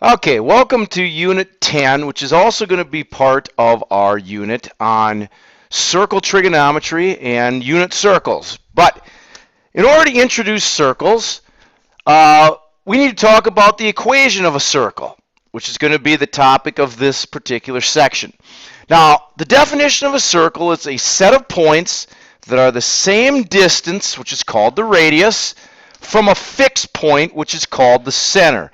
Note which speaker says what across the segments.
Speaker 1: Okay, welcome to Unit 10, which is also going to be part of our unit on circle trigonometry and unit circles. But in order to introduce circles, we need to talk about the equation of a circle, which is going to be the topic of this particular section. Now, the definition of a circle is a set of points that are the same distance, which is called the radius, from a fixed point, which is called the center.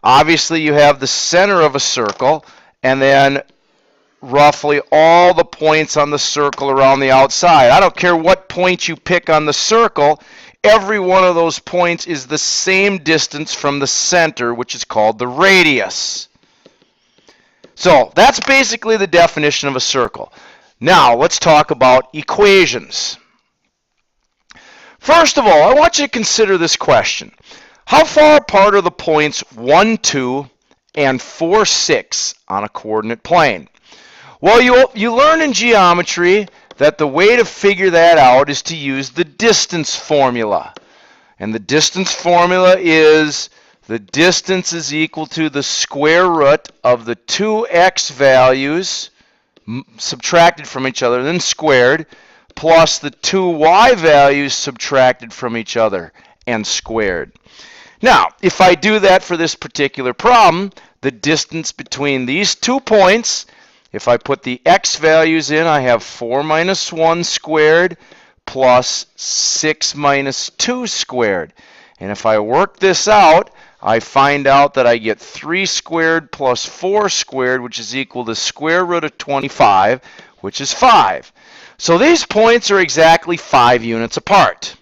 Speaker 1: Obviously, you have the center of a circle, and then roughly all the points on the circle around the outside. I don't care what point you pick on the circle, every one of those points is the same distance from the center, which is called the radius. So that's basically the definition of a circle. Now, let's talk about equations. First of all, I want you to consider this question. How far apart are the points 1, 2, and 4, 6 on a coordinate plane? Well, you learn in geometry that the way to figure that out is to use the distance formula. And the distance formula is the distance is equal to the square root of the two x values subtracted from each other, then squared, plus the two y values subtracted from each other and squared. Now, if I do that for this particular problem, the distance between these 2 points, if I put the x values in, I have 4 minus 1 squared plus 6 minus 2 squared. And if I work this out, I find out that I get 3 squared plus 4 squared, which is equal to square root of 25, which is 5. So these points are exactly 5 units apart.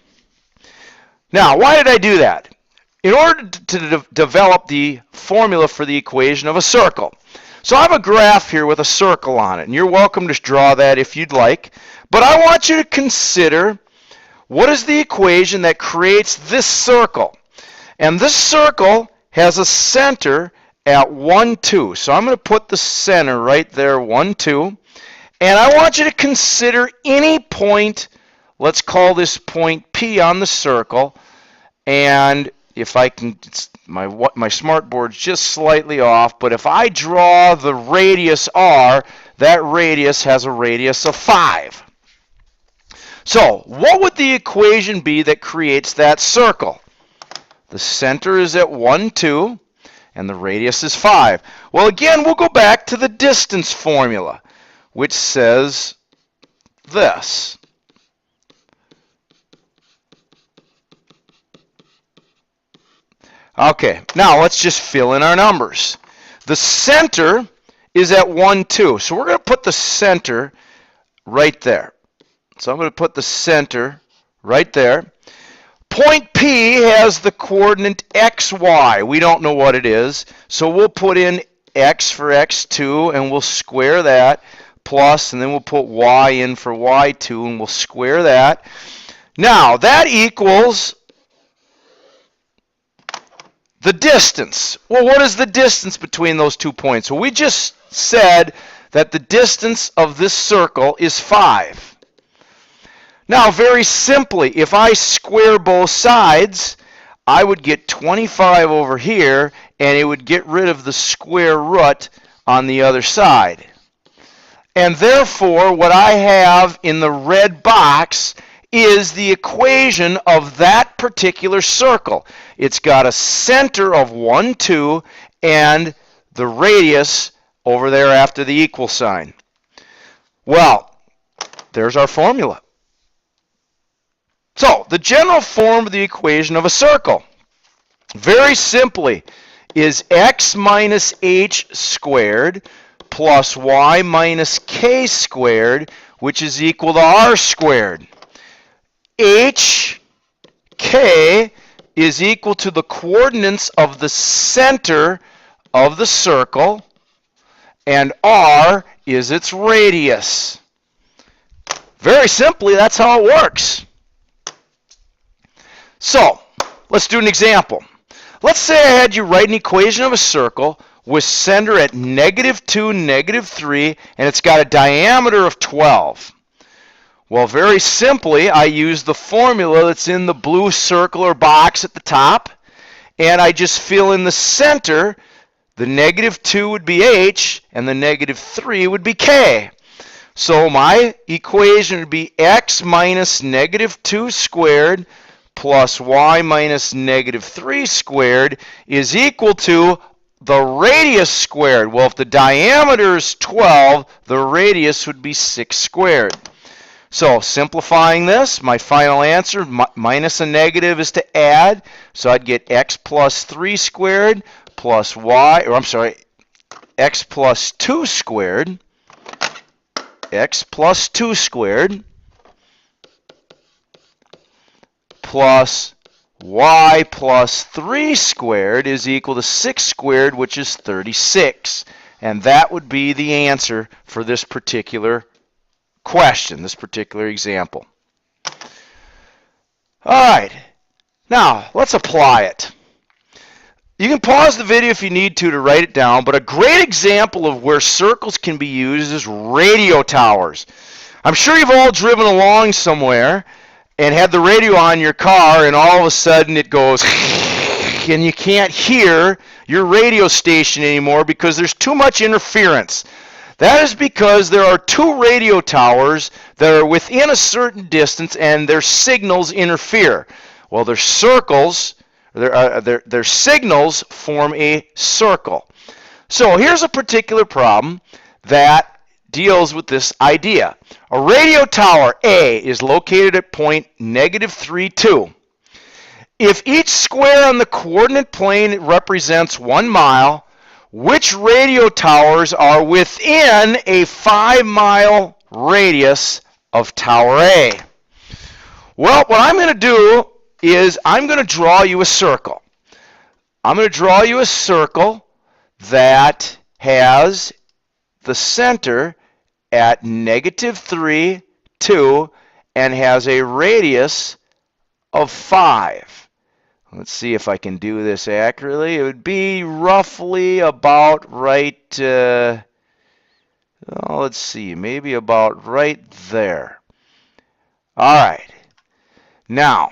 Speaker 1: Now, why did I do that? In order to develop the formula for the equation of a circle. So I have a graph here with a circle on it, and you're welcome to draw that if you'd like. But I want you to consider what is the equation that creates this circle. And this circle has a center at 1, 2. So I'm going to put the center right there, 1, 2. And I want you to consider any point, let's call this point P on the circle, and if I can, my smartboard's just slightly off, but if I draw the radius r, that radius has a radius of 5. So what would the equation be that creates that circle? The center is at 1, 2, and the radius is 5. Well, again, we'll go back to the distance formula, which says this. Okay, now let's just fill in our numbers. The center is at 1, 2. So we're going to put the center right there. So I'm going to put the center right there. Point P has the coordinate x, y. We don't know what it is. So we'll put in x for x2, and we'll square that, plus, and then we'll put y in for y2, and we'll square that. Now, that equals the distance. Well, what is the distance between those 2 points? Well, we just said that the distance of this circle is 5. Now, very simply, if I square both sides, I would get 25 over here, and it would get rid of the square root on the other side. And therefore, what I have in the red box is the equation of that particular circle. It's got a center of 1, 2, and the radius over there after the equal sign. Well, there's our formula. So, the general form of the equation of a circle, very simply, is x minus h squared plus y minus k squared, which is equal to r squared. H, K, is equal to the coordinates of the center of the circle, and R is its radius. Very simply, that's how it works. So, let's do an example. Let's say I had you write an equation of a circle with center at -2, -3, and it's got a diameter of 12. Well, very simply, I use the formula that's in the blue circle or box at the top, and I just fill in the center. the negative 2 would be h, and the negative 3 would be k. So my equation would be x minus negative 2 squared plus y minus negative 3 squared is equal to the radius squared. Well, if the diameter is 12, the radius would be 6 squared. So simplifying this, my final answer, minus a negative is to add. So I'd get x plus 3 squared plus y, or I'm sorry, x plus 2 squared, x plus 2 squared plus y plus 3 squared is equal to 6 squared, which is 36. And that would be the answer for this particular question, this particular example. All right, now let's apply it. You can pause the video if you need to write it down, but a great example of where circles can be used is radio towers. I'm sure you've all driven along somewhere and had the radio on your car, and all of a sudden it goes and you can't hear your radio station anymore because there's too much interference. That is because there are two radio towers that are within a certain distance and their signals interfere. Well, their signals form a circle. So here's a particular problem that deals with this idea. A radio tower A is located at point -3, 2. If each square on the coordinate plane represents 1 mile, which radio towers are within a 5-mile radius of Tower A? Well, what I'm going to do is I'm going to draw you a circle. I'm going to draw you a circle that has the center at -3, 2, and has a radius of 5. Let's see if I can do this accurately. It would be roughly about right, let's see, maybe about right there. All right. Now,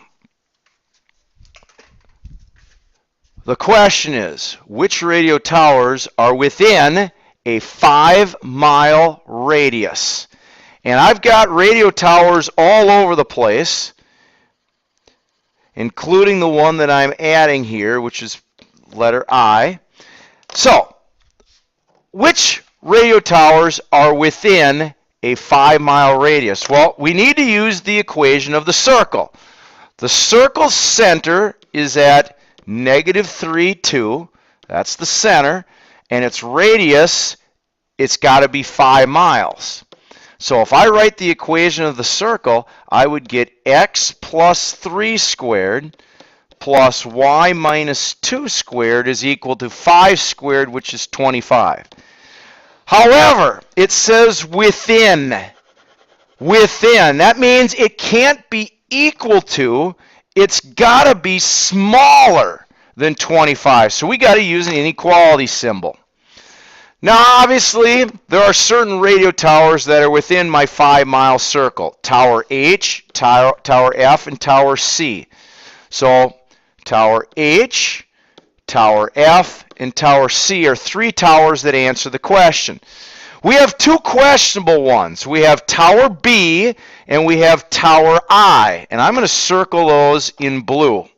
Speaker 1: the question is, which radio towers are within a 5-mile radius? And I've got radio towers all over the place, including the one that I'm adding here, which is letter I. So, which radio towers are within a 5-mile radius? Well, we need to use the equation of the circle. The circle's center is at -3, 2. That's the center. And its radius, it's got to be 5 miles. So if I write the equation of the circle, I would get x plus 3 squared plus y minus 2 squared is equal to 5 squared, which is 25. However, it says within. Within. That means it can't be equal to, it's got to be smaller than 25. So we got to use an inequality symbol. Now, obviously, there are certain radio towers that are within my 5-mile circle. Tower H, Tower F, and Tower C. So, Tower H, Tower F, and Tower C are 3 towers that answer the question. We have 2 questionable ones. We have Tower B, and we have Tower I. And I'm going to circle those in blue.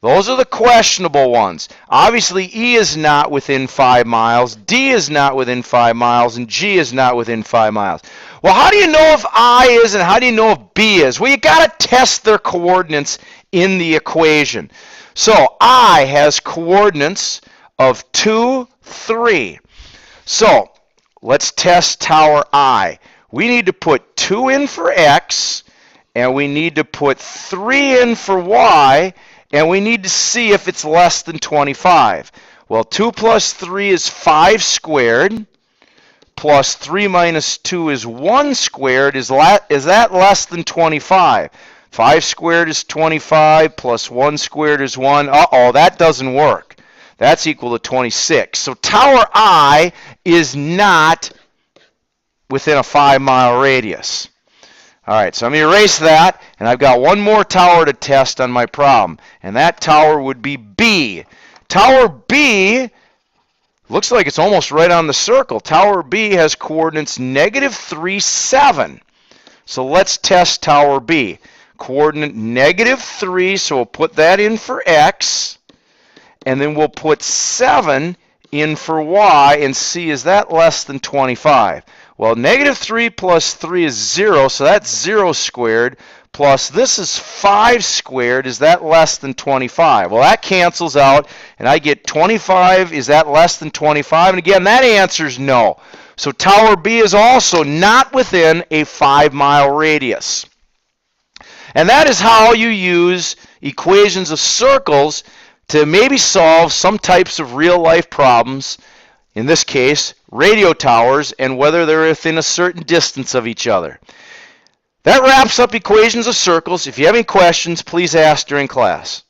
Speaker 1: Those are the questionable ones. Obviously, E is not within 5 miles, D is not within 5 miles, and G is not within 5 miles. Well, how do you know if I is and how do you know if B is? Well, you got to test their coordinates in the equation. So, I has coordinates of 2, 3. So, let's test Tower I. We need to put 2 in for X, and we need to put 3 in for Y, and we need to see if it's less than 25. Well, 2 plus 3 is 5 squared, plus 3 minus 2 is 1 squared. Is that less than 25? 5 squared is 25, plus 1 squared is 1. Uh-oh, that doesn't work. That's equal to 26. So Tower I is not within a 5-mile radius. All right, so I'm going to erase that, and I've got one more tower to test on my problem, and that tower would be B. Tower B Looks like it's almost right on the circle. Tower B has coordinates -3, 7. So let's test Tower B. Coordinate -3, so we'll put that in for x, and then we'll put 7 in for y and see, is that less than 25? Well, -3 plus 3 is 0, so that's 0 squared, plus this is 5 squared. Is that less than 25? Well, that cancels out, and I get 25. Is that less than 25? And again, that answer is no. So Tower B is also not within a 5-mile radius. And that is how you use equations of circles to maybe solve some types of real-life problems, in this case, radio towers, and whether they're within a certain distance of each other. That wraps up equations of circles. If you have any questions, please ask during class.